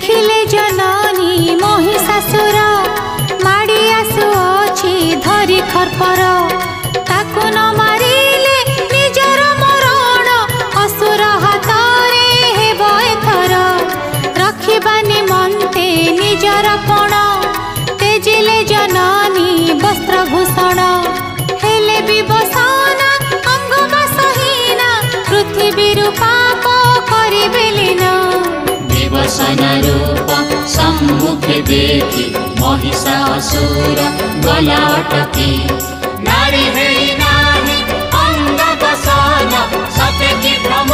देखिले जननी महिषासुर माड़ी आसुअछि धरी खरपर ताकु न मारिले निजर मरण असुर हातरे हेब एथर रखिबा निमन्ते निजर पण तेजिले जननी वस्त्रभूषण हेले विवसना अंगमा सहीना पृथ्वी पाप करिबे लीन विवसन रूप सम्मुखे देखि महिषासुर गला अटकी नारी हेई नाही अंग बसन सते की भ्रम